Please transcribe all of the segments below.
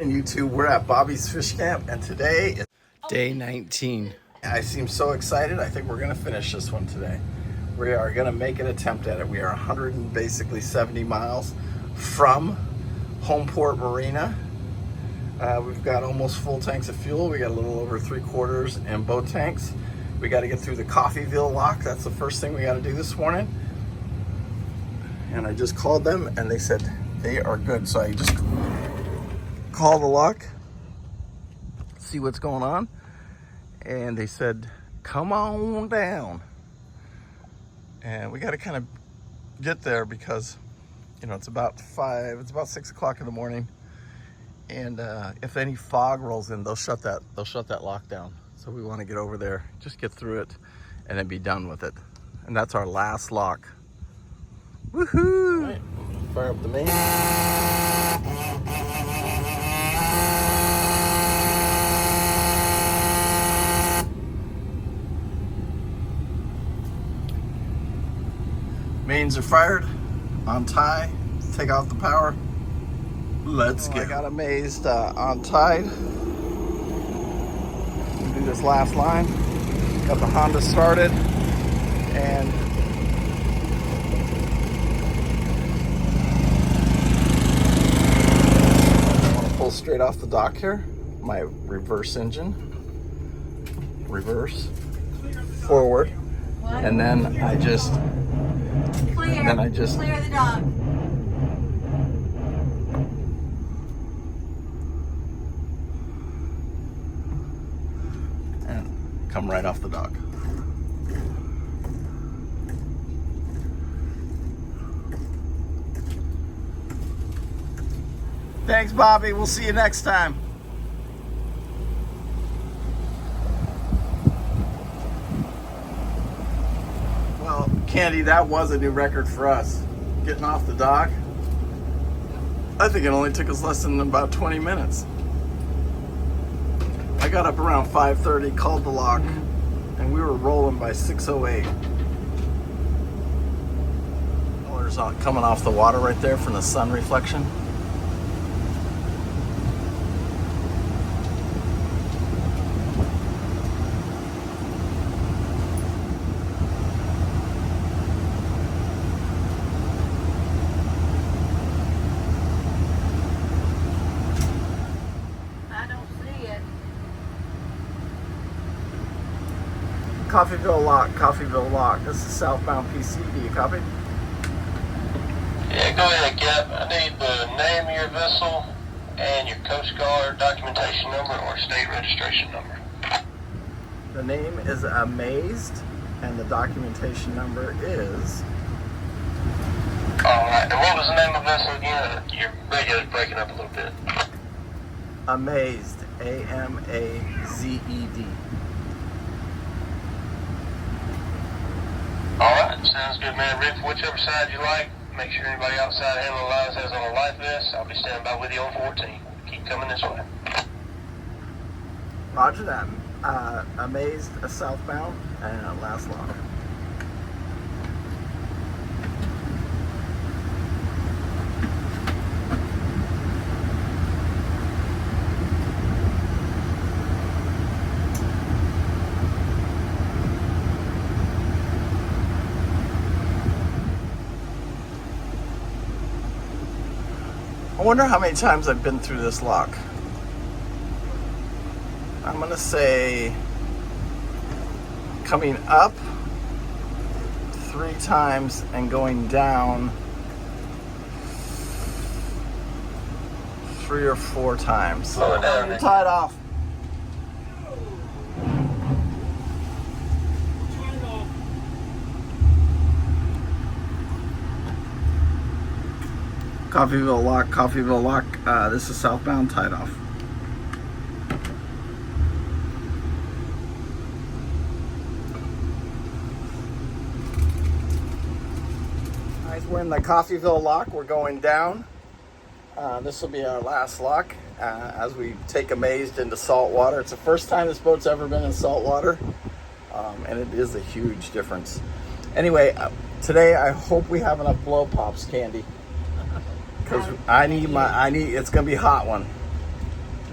And YouTube, we're at Bobby's Fish Camp, and today is day 19. I seem so excited. I think we're gonna finish this one today. We are gonna make an attempt at it. We are 170 miles from Homeport Marina. We've got almost full tanks of fuel. We got a little over 3/4 in boat tanks. We got to get through the Coffeeville lock. That's the first thing we got to do this morning. And I just called them, and they said they are good. So I just call the lock, see what's going on, and they said come on down. And we got to kind of get there because it's about 6 o'clock in the morning, and if any fog rolls in, they'll shut that lock down. So we want to get over there, just get through it, and then be done with it. And that's our last lock. Woohoo! All right, fire up the main. Mains are fired, on tie, take off the power. Let's go. I got amazed on tide. Do this last line. Got the Honda started, and I want to pull straight off the dock here. My reverse engine, reverse, forward, and then I just. Clear the dock. And come right off the dock. Thanks, Bobby. We'll see you next time. Well, Candy, that was a new record for us. Getting off the dock. I think it only took us less than about 20 minutes. I got up around 5:30, called the lock, and we were rolling by 6:08. Colors coming off the water right there from the sun reflection. Coffeeville lock. This is southbound PC. Do you copy? Yeah, go ahead, Cap. I need the name of your vessel and your Coast Guard documentation number or state registration number. The name is Amazed, and the documentation number is... Alright, and what was the name of the vessel again? Your radio's breaking up a little bit. Amazed. A-M-A-Z-E-D. Alright, sounds good, man. Rick, whichever side you like, make sure anybody outside handling lines has on a life vest. I'll be standing by with you on 14. Keep coming this way. Roger that. Amazed, southbound, and last lock. I wonder how many times I've been through this lock. I'm gonna say coming up 3 times and going down 3 or 4 times. Slow down, You're tied off. Coffeeville lock, this is southbound, tied off. Guys, we're in the Coffeeville lock, we're going down. This will be our last lock as we take Amazed into salt water. It's the first time this boat's ever been in salt water, and it is a huge difference. Anyway, today I hope we have enough blow pops, Candy. Because it's gonna be a hot one.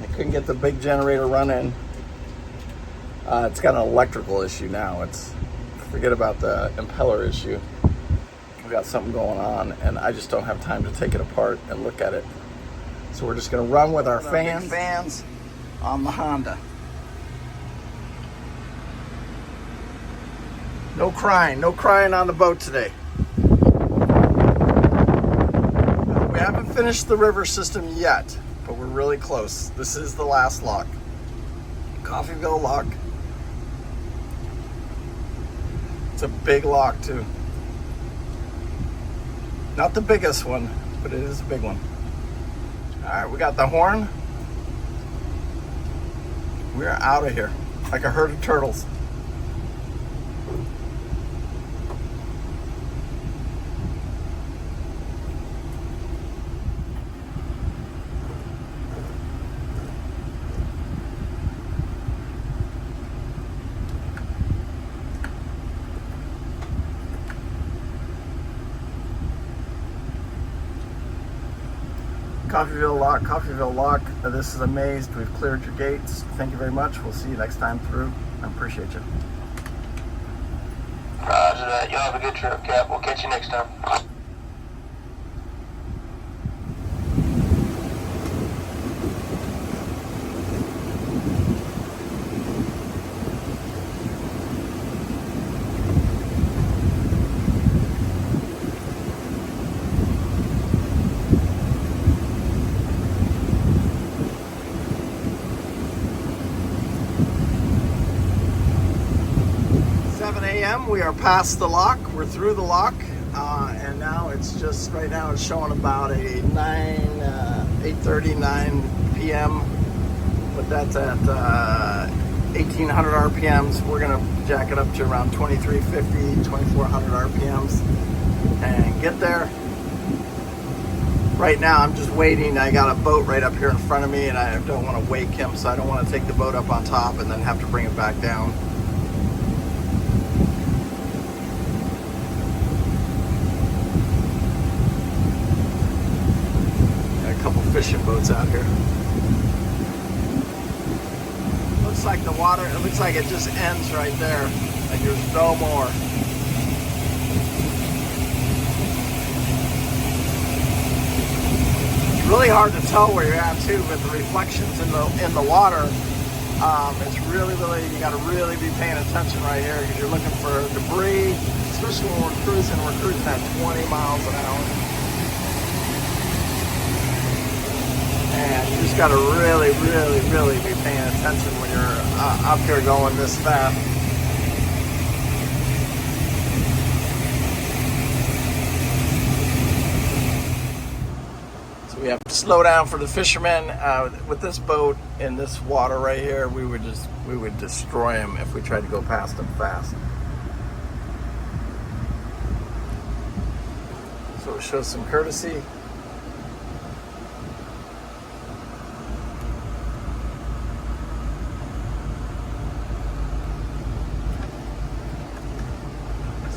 I couldn't get the big generator running. It's got an electrical issue now. Forget about the impeller issue. We've got something going on, and I just don't have time to take it apart and look at it. So we're just gonna run with our fans on the Honda. No crying on the boat today. We haven't finished the river system yet, but we're really close. This is the last lock. Coffeeville lock. It's a big lock too. Not the biggest one, but it is a big one. All right, we got the horn. We're out of here like a herd of turtles. Coffeeville lock. This is Amazed. We've cleared your gates. Thank you very much. We'll see you next time through. I appreciate you. Roger that. Y'all have a good trip, Cap. We'll catch you next time. 7 a.m. We are past the lock. We're through the lock, and now it's just right now it's showing about a 8:30, 9 p.m. But that's at 1,800 RPMs. We're gonna jack it up to around 2,350, 2,400 RPMs, and get there. Right now, I'm just waiting. I got a boat right up here in front of me, and I don't want to wake him, so I don't want to take the boat up on top and then have to bring it back down. Fishing boats out here. Looks like the water, it looks like it just ends right there. Like there's no more. It's really hard to tell where you're at too with the reflections in the water. It's really, you gotta really be paying attention right here because you're looking for debris, especially when we're cruising at 20 miles an hour. And you just got to really be paying attention when you're up here going this fast. So we have to slow down for the fishermen. With this boat in this water right here, we would destroy them if we tried to go past them fast. So it shows some courtesy.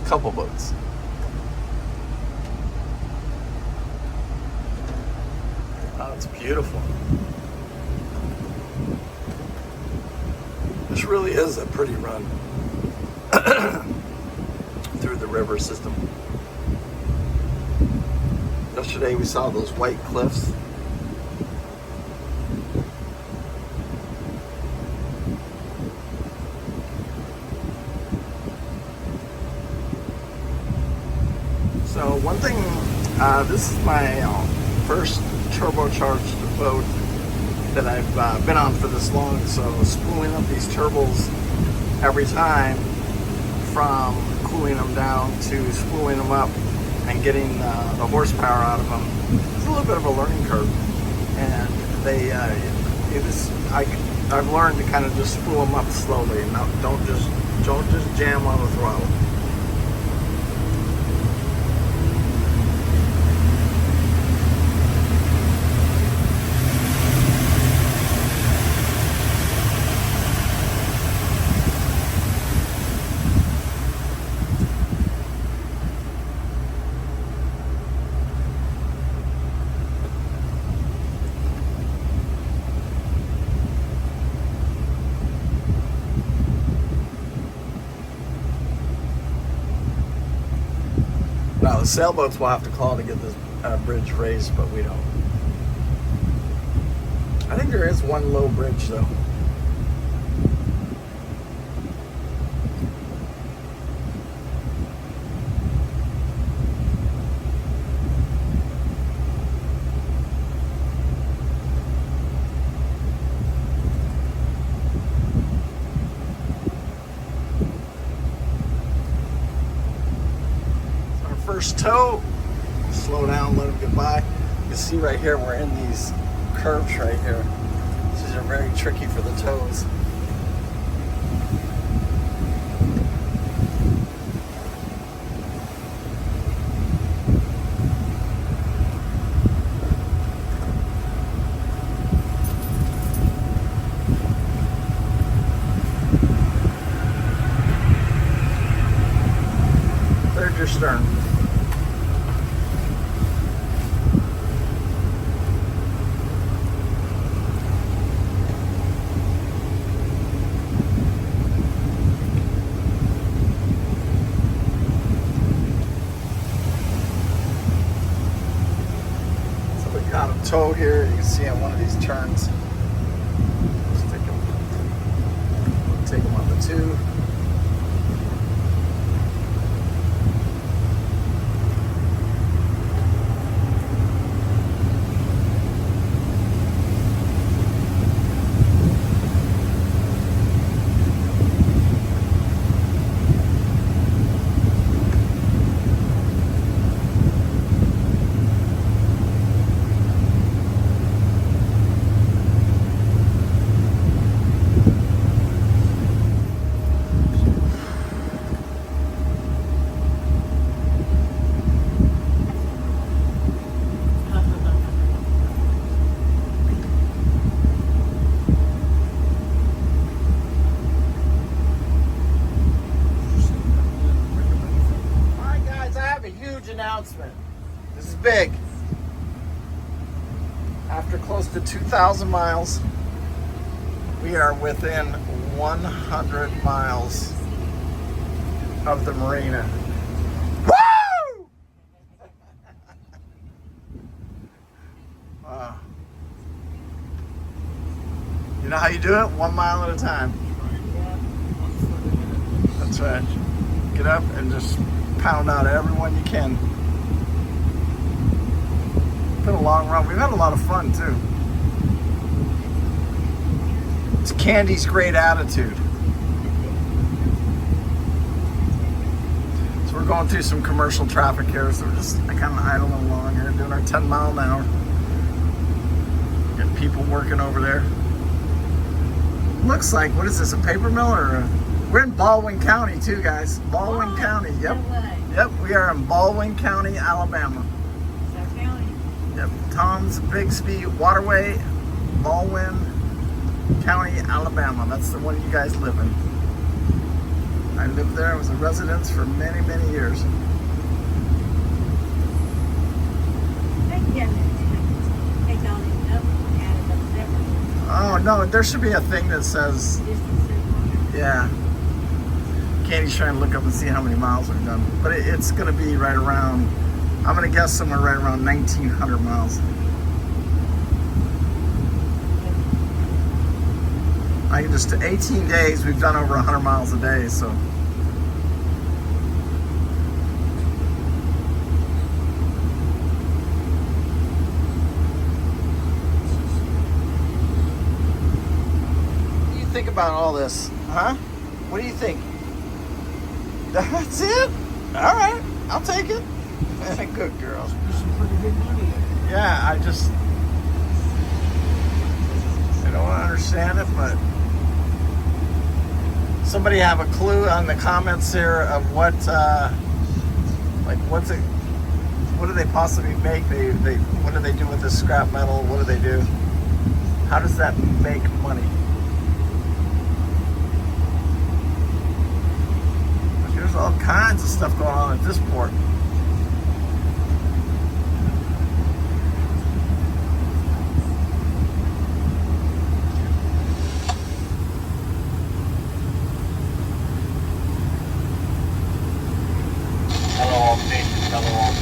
Couple boats. Oh, it's beautiful. This really is a pretty run through the river system. Yesterday we saw those white cliffs. So one thing, this is my first turbocharged boat that I've been on for this long, so spooling up these turbos every time, from cooling them down to spooling them up and getting the horsepower out of them, it's a little bit of a learning curve. And I've learned to kind of just spool them up slowly, and don't just jam on the throttle. Sailboats will have to call to get this bridge raised, but we don't. I think there is one low bridge though. First tow. Slow down, let them get by. You can see right here we're in these curves right here. These are very tricky for the tows. There's your stern. Tow here, you can see on one of these turns. Let's take them on the 2. Announcement. This is big. After close to 2,000 miles, we are within 100 miles of the Marina. Woo! Wow. You know how you do it? 1 mile at a time. That's right. Get up and just pound out everyone you can. Been a long run. We've had a lot of fun too. It's Candy's great attitude. So we're going through some commercial traffic here, so we're just kind of idling along here, doing our 10 mile an hour. Getting people working over there. Looks like, what is this, a paper mill or we're in Baldwin County too, guys. Baldwin County, yep. Yep, we are in Baldwin County, Alabama. Yep, Tom's Bixby Waterway, Baldwin County, Alabama. That's the one you guys live in. I lived there. I was a resident for many, many years. Oh, no, there should be a thing that says, yeah. Candy's trying to look up and see how many miles we've done. But it's going to be right around, I'm going to guess somewhere right around 1,900 miles. I can just, 18 days, we've done over 100 miles a day, so. What do you think about all this? Huh? What do you think? That's it? All right, I'll take it. Good girl. Some pretty good money. Yeah, I don't understand it, but somebody have a clue on the comments here of what, what do they possibly make? What do they do with this scrap metal? What do they do? How does that make money? There's all kinds of stuff going on at this port. Hello, all stations. Hello, all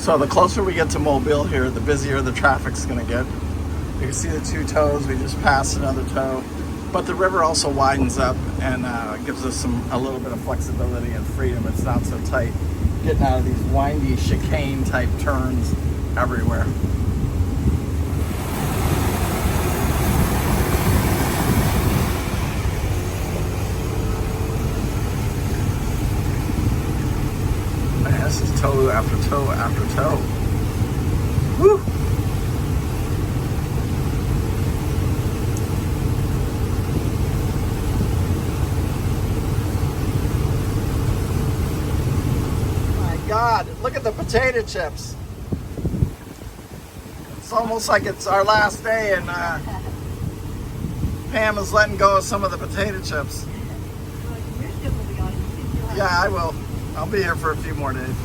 So the closer we get to Mobile here, the busier the traffic's gonna get. You can see the two tows. We just passed another tow. But the river also widens up and gives us a little bit of flexibility and freedom. It's not so tight. Getting out of these windy chicane type turns everywhere. Man, this is tow after tow after tow. Woo! God, look at the potato chips. It's almost like it's our last day and Pam is letting go of some of the potato chips. Yeah, I will. I'll be here for a few more days.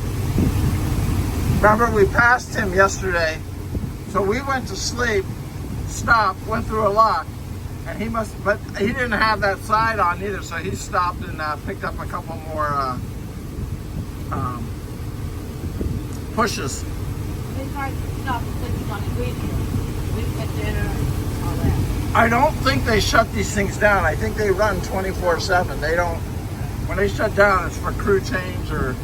Remember, we passed him yesterday, so we went to sleep, stopped, went through a lock, and but he didn't have that side on either, so he stopped and picked up a couple more pushes. I don't think they shut these things down. I think they run 24/7. They don't. When they shut down, it's for crew change or.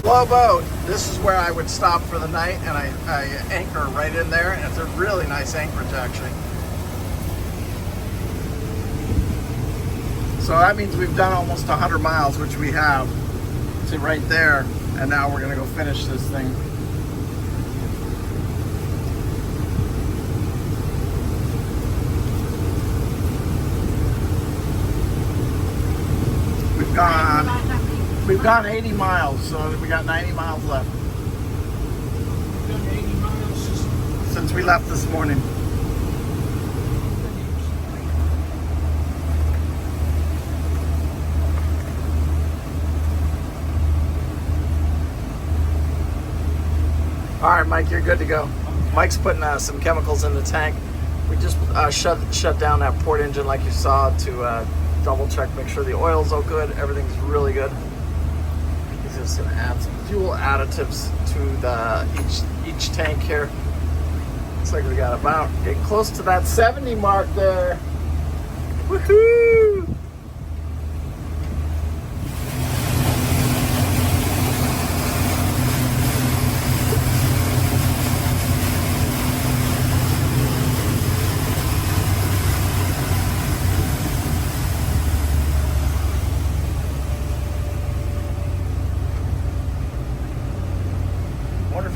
Slow boat. This is where I would stop for the night, and I anchor right in there, and it's a really nice anchorage actually. So that means we've done almost 100 miles, which we have, to right there, and now we're gonna go finish this thing. We've gone 80 miles, so we got 90 miles left. We've done 80 miles since we left this morning. All right, Mike, you're good to go. Mike's putting some chemicals in the tank. We just shut down that port engine like you saw to double check, make sure the oil's all good. Everything's really good. He's just gonna add some fuel additives to each tank here. Looks like we got about getting close to that 70 mark there. Woohoo!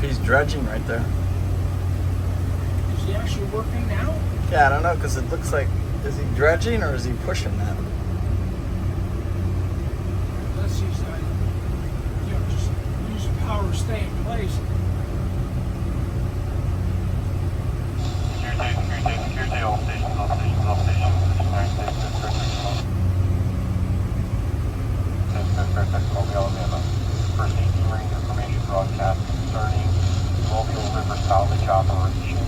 He's dredging right there. Is he actually working now? Yeah, I don't know, because it looks like, is he dredging or is he pushing that? Unless he's, just using power to stay in place. Here's all stations. United States, Mobile, Alabama. First 18 ring information broadcast concerning Mobile River salvage operation.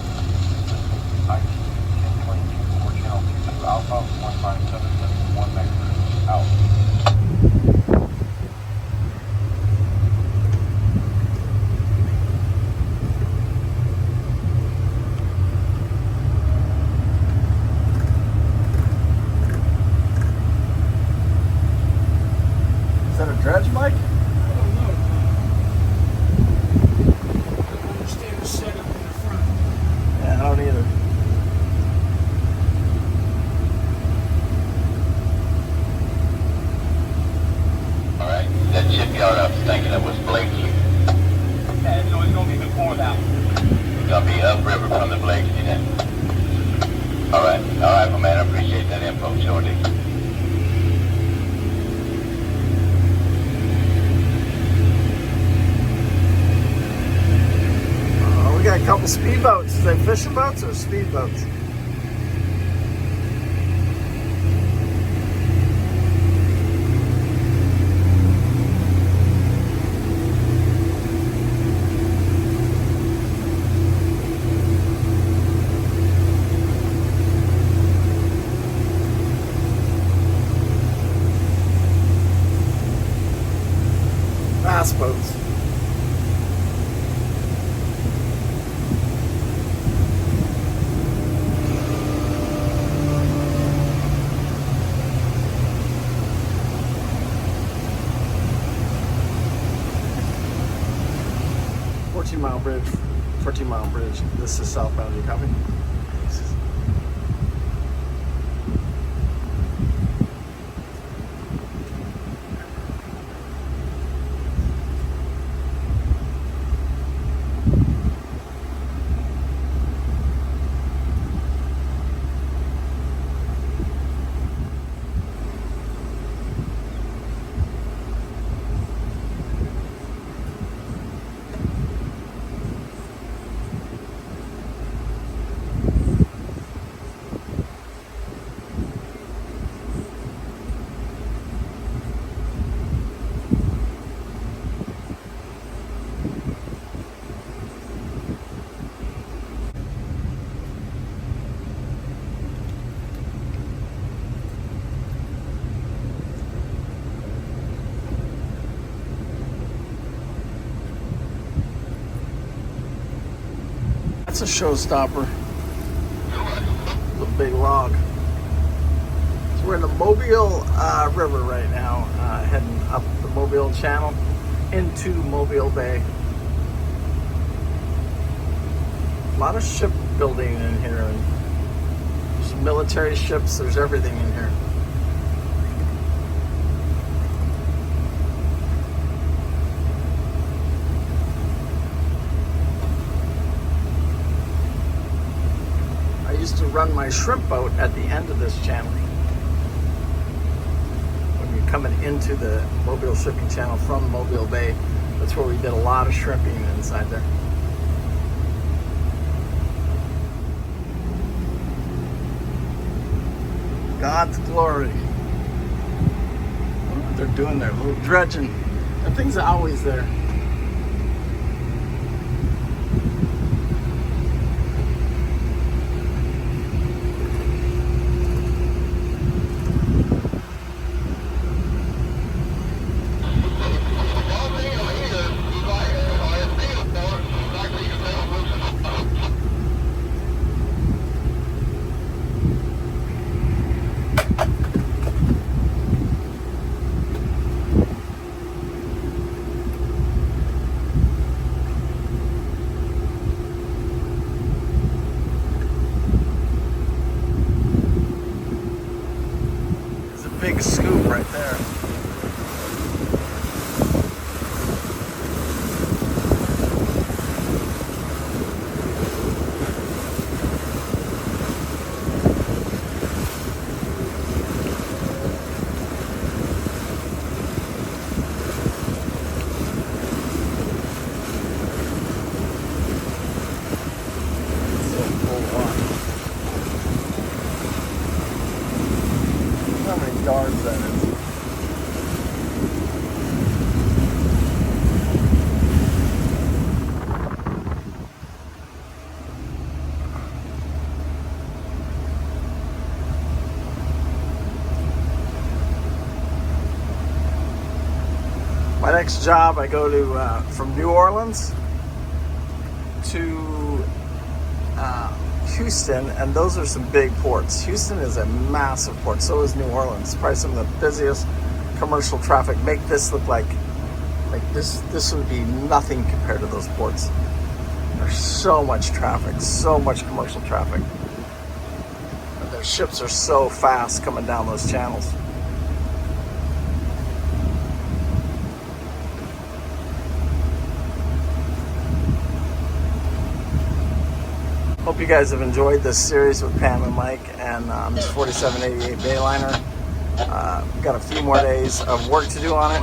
IT 1022 for channel 22 Alpha 15771 megahertz out. Is that a dredge, Mike? I don't know. I don't understand the setup in the front. Yeah, I don't either. Alright, that shipyard I was thinking of was Blakely. Okay, so it's going to be before that. It's going to be upriver from the Blakely then. Alright, my man, I appreciate that info, shortly. We got a couple speedboats. Is that fishing boats or speedboats? gas boats. Bridge, 14-mile bridge. This is southbound. You copy? That's a showstopper. The big log. So we're in the Mobile River right now, heading up the Mobile Channel into Mobile Bay. A lot of shipbuilding in here, and there's military ships. There's everything in here. To run my shrimp boat at the end of this channel. When you're coming into the Mobile shipping channel from Mobile Bay, that's where we did a lot of shrimping inside there. God's glory. I don't know what they're doing there. A little dredging. That thing's always there. Big scoop right there. Yards that is. My next job, I go to from New Orleans to Houston, and those are some big ports. Houston is a massive port, so is New Orleans. Probably some of the busiest commercial traffic. Make this look like this would be nothing compared to those ports. There's so much traffic, so much commercial traffic. And their ships are so fast coming down those channels. Hope you guys have enjoyed this series with Pam and Mike and this 4788 Bayliner. We've got a few more days of work to do on it.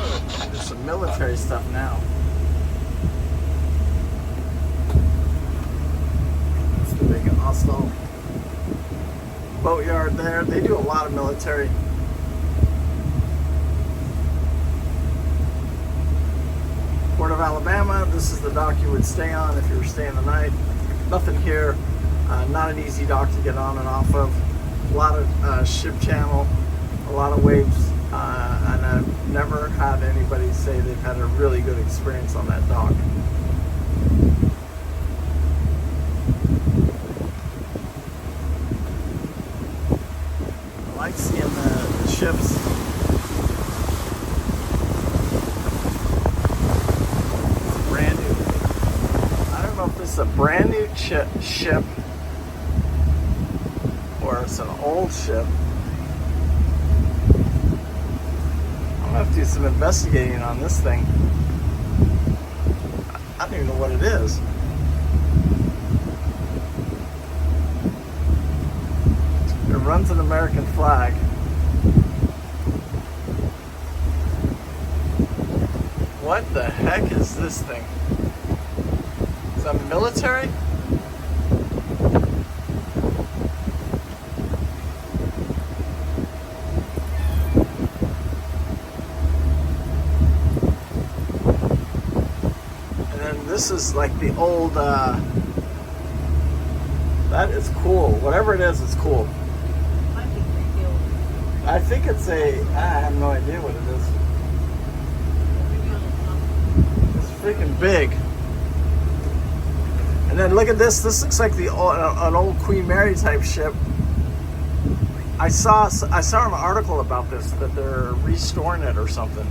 There's some military stuff now. It's the big Oslo boatyard there. They do a lot of military. Port of Alabama, this is the dock you would stay on if you were staying the night. Nothing here. Not an easy dock to get on and off of. A lot of ship channel, a lot of waves, and I've never had anybody say they've had had a really good experience on that dock. I like seeing the ships. It's brand new. I don't know if this is a brand new ship or it's an old ship. I'm gonna have to do some investigating on this thing. I don't even know what it is. It runs an American flag. What the heck is this thing? Is that military? This is like the old, that is cool. Whatever it is, it's cool. I think it's I have no idea what it is. It's freaking big. And then look at this. This looks like an old Queen Mary type ship. I saw an article about this, that they're restoring it or something.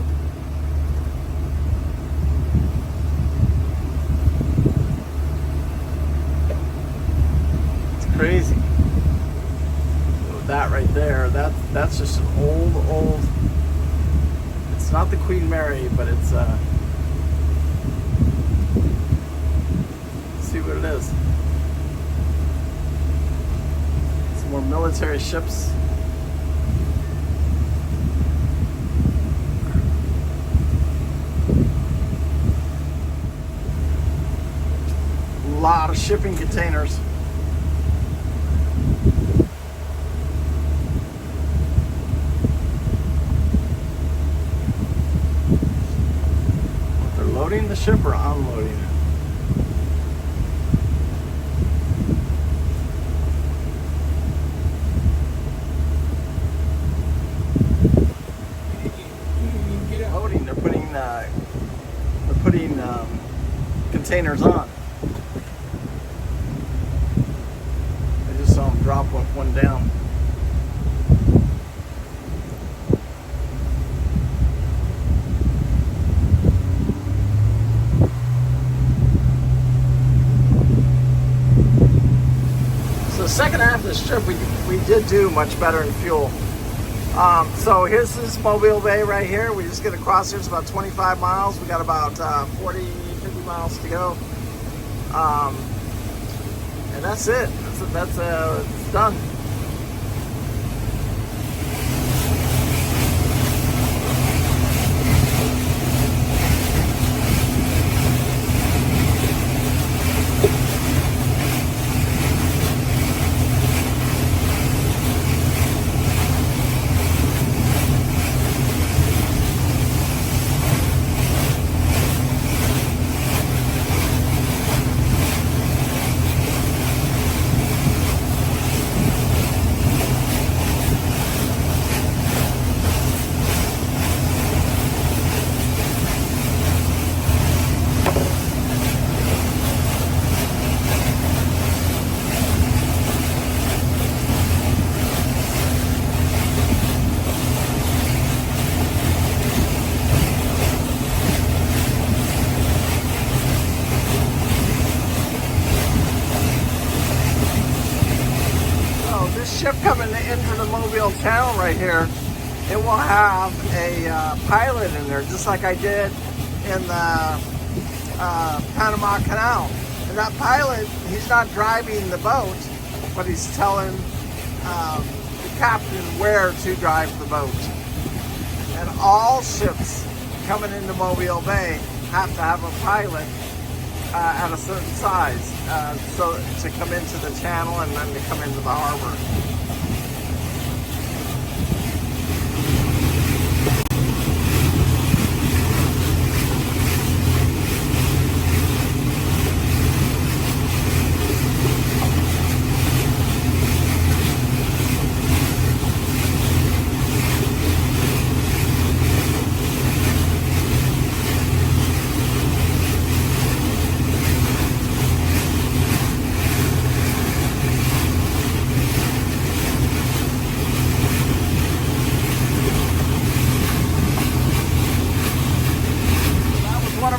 Crazy. That right there, that's just an old, it's not the Queen Mary, but it's let's see what it is. Some more military ships. A lot of shipping containers. Loading the ship or unloading it? Loading. They're putting containers on. I just saw them drop one down. Second half of this trip, we did do much better in fuel. So here's this Mobile Bay right here. We just get across here. It's about 25 miles. We got about 40, 50 miles to go. And that's it. It's done. Ship coming into the Mobile Channel right here, it will have a pilot in there, just like I did in the Panama Canal. And that pilot, he's not driving the boat, but he's telling the captain where to drive the boat. And all ships coming into Mobile Bay have to have a pilot at a certain size, so to come into the channel and then to come into the harbor.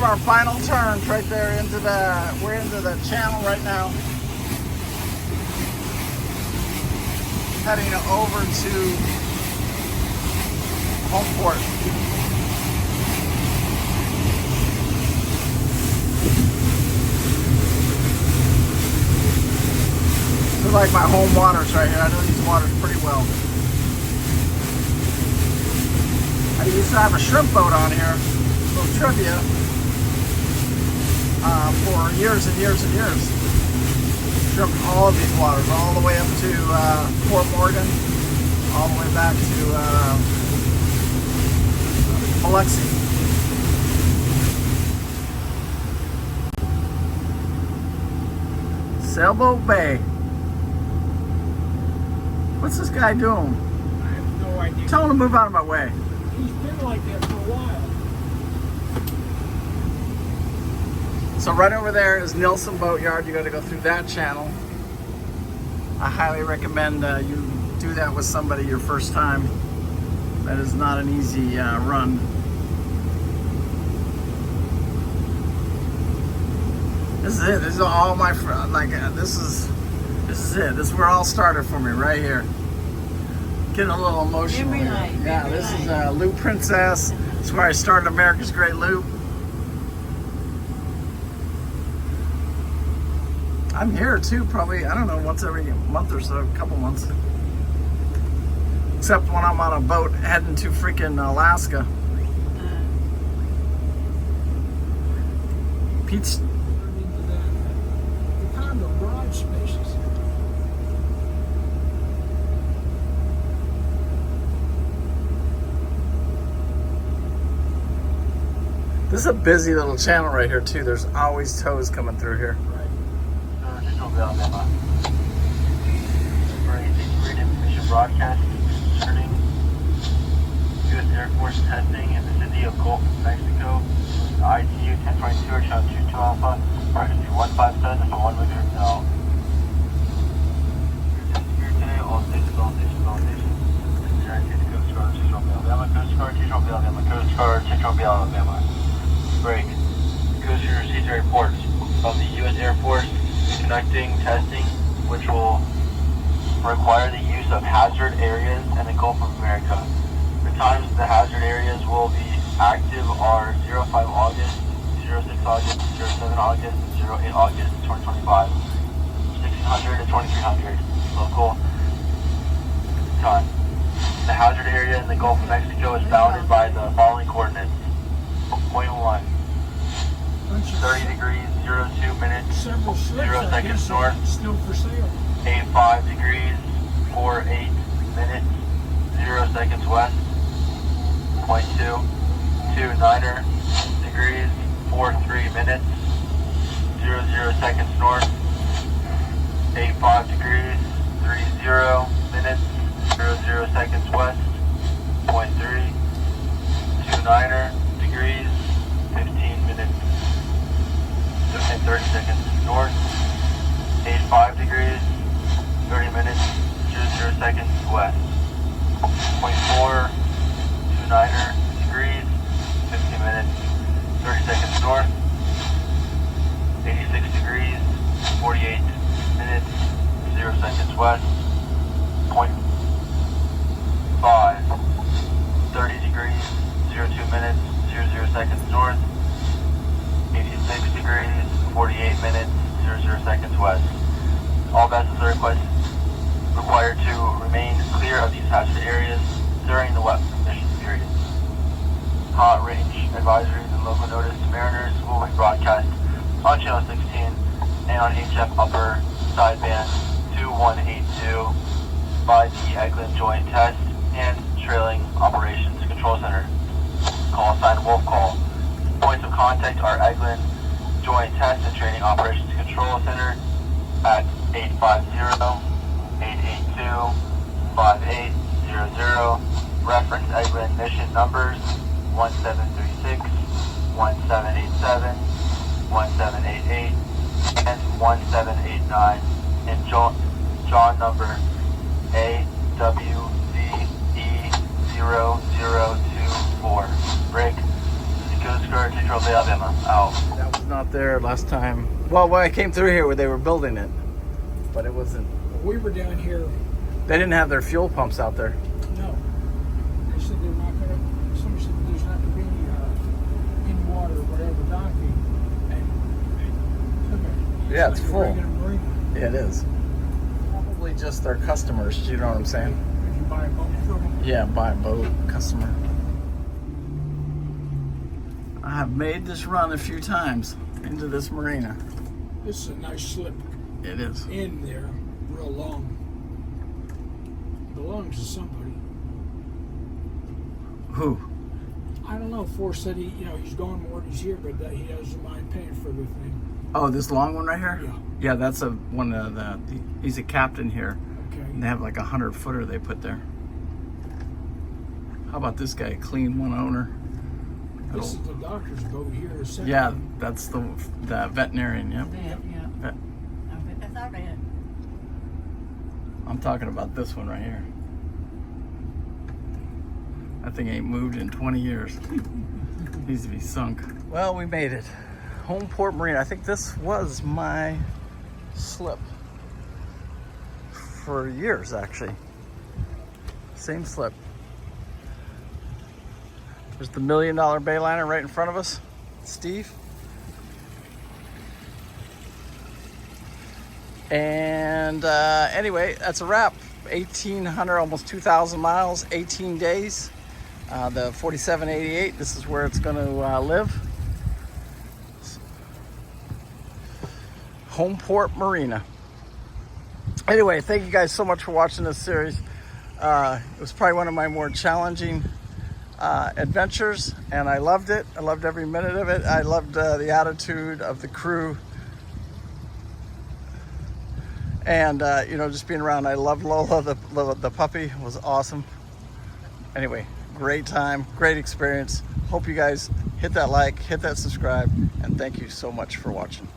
have our final turns right there into we're into the channel right now. Heading over to Homeport. These are like my home waters right here. I know these waters pretty well. I used to have a shrimp boat on here, a little trivia, for years and years and years. Shrimp all of these waters, all the way up to Fort Morgan, all the way back to Biloxi. Sailboat Bay. What's this guy doing? I have no idea. Tell him to move out of my way. He's been like that for a while. So right over there is Nilsson Boatyard. You got to go through that channel. I highly recommend you do that with somebody your first time. That is not an easy run. This is it. This is all my this is it. This is where it all started for me right here. Getting a little emotional. Memory Here. lane, Yeah, memory this lane. is Loop Princess. This is where I started America's Great Loop. I'm here too, probably, I don't know, once every month or so, a couple months. Except when I'm on a boat heading to freaking Alaska. Pete's. Into the condo garage spaces. This is a busy little channel right here too. There's always tows coming through here. Alabama. For a secret information broadcast concerning U.S. Air Force testing in the city of Gulf, Mexico. ITU 1022 or channel 22 Alpha, frequency 157 for 1 meter now. Here today, all stations. United States Coast Guard, Central Bay, Alabama, Coast Guard, Central Bay, Alabama, Coast Guard, Central Bay, Alabama. Break. Coast Guard receives a report of the U.S. Air Force conducting testing, which will require the use of hazard areas in the Gulf of America. The times the hazard areas will be active are 05 August, 06 August, 07 August, 08 August 2025, 1600 to 2300 local time. The hazard area in the Gulf of Mexico is bounded by the following coordinates. Point 1, 30 degrees, 02 minutes, Several slips, 0 I seconds guess, north. still for sale. 85 degrees, 48 minutes, 0 seconds west. Point 2, 29 degrees, 43 minutes, 00 seconds north. 85 degrees, 30 minutes, 00 seconds west. Point 3, 29 degrees, 15 minutes, and 30 seconds north. 85 degrees, 30 minutes, 00 seconds west. Point 4, 29 degrees, 15 minutes, 30 seconds north. 86 degrees, 48 minutes, 0 seconds west. Point 5, 30 degrees, 02 minutes, 00 seconds north. 86 degrees, 48 minutes, 00 seconds west. All vessels are required to remain clear of these hazard areas during the wet mission period. Hot range advisories and local notice to mariners will be broadcast on Channel 16 and on HF Upper Sideband 2182 by the Eglin Joint Test and Trailing Operations Control Center. Call sign Wolf Call. Points of contact are Eglin Joint Test and Training Operations Control Center at 850-882-5800. Reference Eglin mission numbers 1736, 1787, 1788, and 1789, and John number AWZE0024. Break. That was not there last time. Well, when I came through here, where they were building it, but it wasn't. We were down here. They didn't have their fuel pumps out there. No. They said they're not going to. Somebody said there's not going to be any in water or whatever docking. And Yeah, it's like a full. regular marina. Yeah, it is. Probably just their customers. You know what I'm saying? If you buy a boat from them. Yeah, buy a boat, customer. I have made this run a few times into this marina. This is a nice slip It is. in there, real long. Belongs to somebody. Who? I don't know. Forrest said he's gone more than he's here, but that he doesn't mind paying for the thing. Oh, this long one right here? Yeah. Yeah, that's one of he's a captain here. Okay. And they have like a 100-footer they put there. How about this guy? Clean one owner. This is the doctor's boat here. Yeah, that's the veterinarian. Yep. Yeah. Vet. That's our bed. I'm talking about this one right here. That thing ain't moved in 20 years. Needs to be sunk. Well, we made it. Homeport Marina. I think this was my slip for years, actually. Same slip. There's the $1 million Bayliner right in front of us, Steve. And anyway, that's a wrap. 1,800, almost 2,000 miles, 18 days. The 4788, this is where it's going to live. Homeport Marina. Anyway, thank you guys so much for watching this series. It was probably one of my more challenging adventures, and I loved it. I loved every minute of it. I loved the attitude of the crew, and just being around. I loved Lola, the puppy. It was awesome. Anyway, great time, great experience. Hope you guys hit that like, hit that subscribe, and thank you so much for watching.